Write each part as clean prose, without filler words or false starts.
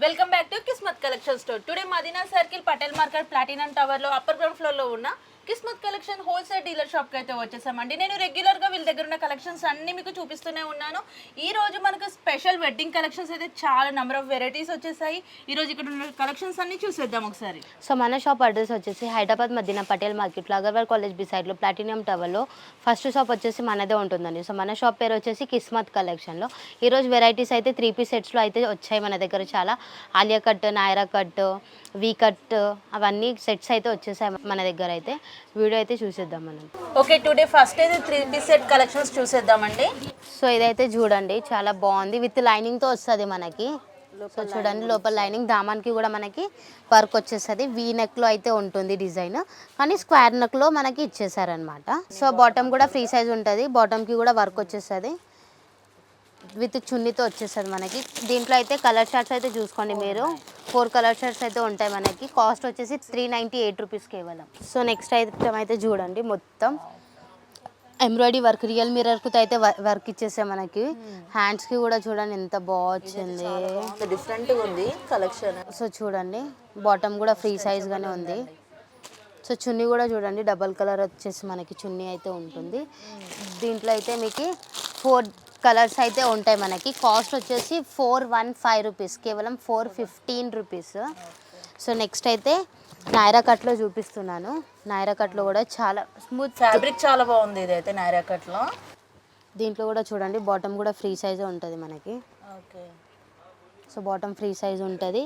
Welcome back to Kismat collection store. Today Madina circle Patel market platinum tower లో upper ground floor లో ఉన్న Kismat collection wholesale dealer shop కి అయితే వచ్చేసామండి. నేను రెగ్యులర్ గా వీళ్ళ దగ్గర ఉన్న కలెక్షన్స్ అన్ని మీకు చూపిస్తూనే ఉన్నాను. ఈ రోజు మనకు స్పెషల్ వెడ్డింగ్ కలెక్షన్స్ అయితే చాలా నెంబర్ ఆఫ్ వెరైటీస్ వచ్చేసాయి. ఈ రోజు ఇక్కడ ఉన్న కలెక్షన్స్ అన్ని చూసేద్దాం ఒకసారి. సో మన షాప్ అడ్రస్ వచ్చేసి హైదరాబాద్ మదీనా పటేల్ మార్కెట్లో అగర్వాల్ కాలేజ్ బిసైడ్ లో ప్లాటినం టవర్లో ఫస్ట్ షాప్ వచ్చేసి మనదే ఉంటుందండి. సో మన షాప్ పేరు వచ్చేసి కిస్మత్ కలెక్షన్లో ఈరోజు వెరైటీస్ అయితే 3 పీస్ సెట్స్లో అయితే వచ్చాయి మన దగ్గర. చాలా Alia cut, నాయరా cut, we cut అవన్నీ సెట్స్ అయితే వచ్చేసాయి మన దగ్గర. అయితే వీడియో అయితే చూసేద్దాం మనం. ఓకే, టుడే ఫస్ట్ అయితే 3 పీస్ సెట్ కలెక్షన్స్ చూసేద్దామండి. సో ఇదైతే చూడండి చాలా బాగుంది, విత్ లైనింగ్తో వస్తుంది మనకి. సో చూడండి లోపల లైనింగ్, దామాన్కి కూడా మనకి వర్క్ వచ్చేస్తుంది. వీ నెక్లో అయితే ఉంటుంది డిజైన్, కానీ స్క్వేర్ నెక్లో మనకి ఇచ్చేసారనమాట. సో బాటమ్ కూడా ఫ్రీ సైజ్ ఉంటుంది, బాటమ్కి కూడా వర్క్ వచ్చేస్తుంది, విత్ చున్నీతో వచ్చేస్తుంది మనకి. దీంట్లో అయితే కలర్ షార్ట్స్ అయితే చూసుకోండి మీరు, 4 కలర్ షార్ట్స్ అయితే ఉంటాయి మనకి. కాస్ట్ వచ్చేసి 398 రూపీస్ కేవలం. సో నెక్స్ట్ ఐటమ్ అయితే చూడండి, మొత్తం ఎంబ్రాయిడరీ వర్క్, రియల్ మిర్రర్కి అయితే వర్క్ ఇచ్చేసాయి మనకి. హ్యాండ్స్కి కూడా చూడండి ఎంత బాగా వచ్చింది, డిఫరెంట్గా ఉంది కలెక్షన్. సో చూడండి బాటమ్ కూడా ఫ్రీ సైజ్గానే ఉంది. సో చున్నీ కూడా చూడండి డబల్ కలర్ వచ్చేసి మనకి చున్నీ అయితే ఉంటుంది. దీంట్లో అయితే మీకు 4 కలర్స్ అయితే ఉంటాయి మనకి. కాస్ట్ వచ్చేసి 415 రూపీస్, కేవలం 415 రూపీస్. సో నెక్స్ట్ అయితే నైరా కట్లో చూపిస్తున్నాను. నైరా కట్లో కూడా చాలా స్మూత్ ఫ్యాబ్రిక్ చాలా బాగుంది. ఇదైతే నైరా కట్లో. దీంట్లో కూడా చూడండి బాటమ్ కూడా ఫ్రీ సైజ్ ఉంటుంది మనకి. Okay, so bottom free size ఉంటుంది,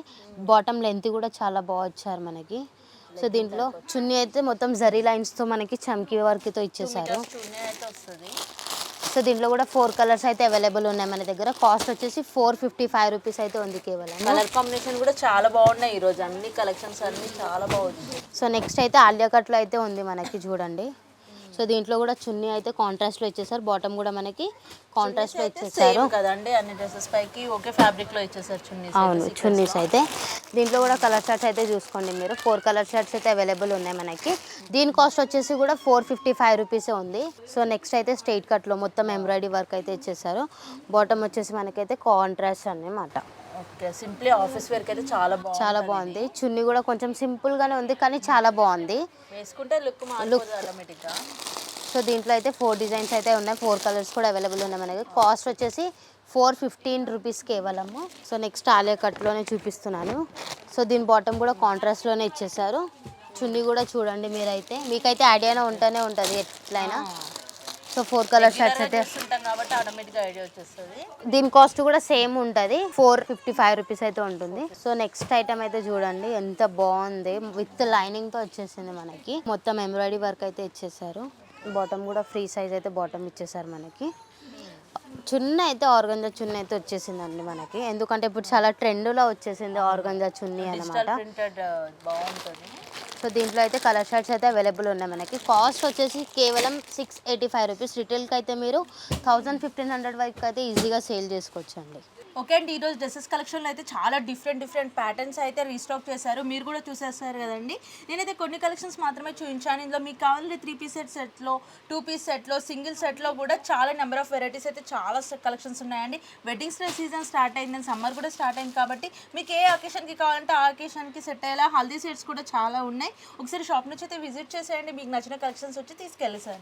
బాటమ్ లెంత్ కూడా చాలా బాగా వచ్చారు మనకి. సో దీంట్లో చున్నీ అయితే మొత్తం జరీ లైన్స్తో మనకి చమ్కీ వర్క్తో ఇచ్చేసారు. సో దీంట్లో కూడా 4 కలర్స్ అయితే అవైలబుల్ ఉన్నాయి మన దగ్గర. కాస్ట్ వచ్చేసి 455 రూపీస్ అయితే ఉంది కేవలం. కలర్ కాంబినేషన్ కూడా చాలా బాగున్నాయి ఈరోజు, అన్ని కలెక్షన్స్ అన్ని చాలా బాగుంది. సో నెక్స్ట్ అయితే ఆలియా కట్లో అయితే ఉంది మనకి చూడండి. సో దీంట్లో కూడా చున్నీ అయితే కాంట్రాస్ట్లో ఇచ్చేసారు, బాటమ్ కూడా మనకి కాంట్రాస్ట్లో ఇచ్చేసారు కదండి. అన్ని డ్రెస్సెస్ పైకి ఒకే ఫ్యాబ్రిక్లో ఇచ్చేసారు చున్నీస్. అవును, చున్నీస్ అయితే. దీంట్లో కూడా కలర్ షార్ట్స్ అయితే చూసుకోండి మీరు, 4 కలర్ షార్ట్స్ అయితే అవైలబుల్ ఉన్నాయి మనకి. దీని కాస్ట్ వచ్చేసి కూడా 455 రూపీసే ఉంది. సో నెక్స్ట్ అయితే స్ట్రైట్ కట్లో మొత్తం ఎంబ్రాయిడరీ వర్క్ అయితే ఇచ్చేసారు. బాటమ్ వచ్చేసి మనకైతే కాంట్రాస్ట్ అన్నమాట. ఓకే, సింప్లీ ఆఫీస్ వేర్కి అయితే చాలా బాగుంది. చున్నీ కూడా కొంచెం సింపుల్గానే ఉంది, కానీ చాలా బాగుంది, వేసుకుంటే లుక్ ఆటోమేటిక్గా. సో దీంట్లో అయితే 4 డిజైన్స్ అయితే ఉన్నాయి, 4 కలర్స్ కూడా అవైలబుల్ ఉన్నాయి మనకి. కాస్ట్ వచ్చేసి 415 రూపీస్ కేవలము. సో నెక్స్ట్ ఆలియా కట్లోనే చూపిస్తున్నాను. సో దీని బాటమ్ కూడా కాంట్రాస్ట్లోనే ఇచ్చేసారు. చున్నీ కూడా చూడండి మీరైతే, మీకైతే ఐడియానే ఉంటూనే ఉంటుంది ఎట్లయినా. సో 4 కలర్ షర్ట్స్ అయితే కాబట్టి ఆటోమేటిక్గా ఐడియా వచ్చేస్తుంది. దీని కాస్ట్ కూడా సేమ్ ఉంటుంది, 455 రూపీస్ అయితే ఉంటుంది. సో నెక్స్ట్ ఐటమ్ అయితే చూడండి ఎంత బాగుంది, విత్ లైనింగ్తో వచ్చేసింది మనకి. మొత్తం ఎంబ్రాయిడరీ వర్క్ అయితే ఇచ్చేసారు, బాటమ్ కూడా ఫ్రీ సైజ్ అయితే బాటమ్ ఇచ్చేసారు మనకి. చున్నీ అయితే ఆర్గంజా చున్నీ అయితే వచ్చేసిందండి మనకి, ఎందుకంటే ఇప్పుడు చాలా ట్రెండ్లో వచ్చేసింది ఆర్గంజా చున్నీ అనమాట. బాగుంటుంది. సో దీంట్లో అయితే కలర్ షర్ట్స్ అయితే అవైలబుల్ ఉన్నాయి మనకి. కాస్ట్ వచ్చేసి కేవలం 685 రూపీస్. రిటైల్కి అయితే మీరు 1000-1500 వరకు అయితే ఈజీగా సేల్ చేసుకోవచ్చు అండి. ఓకే అండి, ఈరోజు డ్రెస్సెస్ కలెక్షన్లో అయితే చాలా డిఫరెంట్ ప్యాటర్న్స్ అయితే రీస్టాక్ చేశారు, మీరు కూడా చూసేస్తారు కదండి. నేనైతే కొన్ని కలెక్షన్స్ మాత్రమే చూపించాను. ఇందులో మీకు కావాలంటే 3 పీస్ సెట్లో, 2 పీస్ సెట్లో, సింగిల్ సెట్లో కూడా చాలా నెంబర్ ఆఫ్ వెరైటీస్ అయితే చాలా కలెక్షన్స్ ఉన్నాయండి. వెడ్డింగ్ సీజన్ స్టార్ట్ అయిందని, సమ్మర్ కూడా స్టార్ట్ అయింది కాబట్టి మీకు ఏ అకేషన్కి కావాలంటే ఆ అకేషన్కి సెట్ అయ్యేలా హల్దీ సెట్స్ కూడా చాలా ఉన్నాయి. ఒకసారి షాప్ నుంచి అయితే విజిట్ చేసేయండి, మీకు నచ్చిన కలెక్షన్స్ వచ్చి తీసుకెళ్ళేసండి.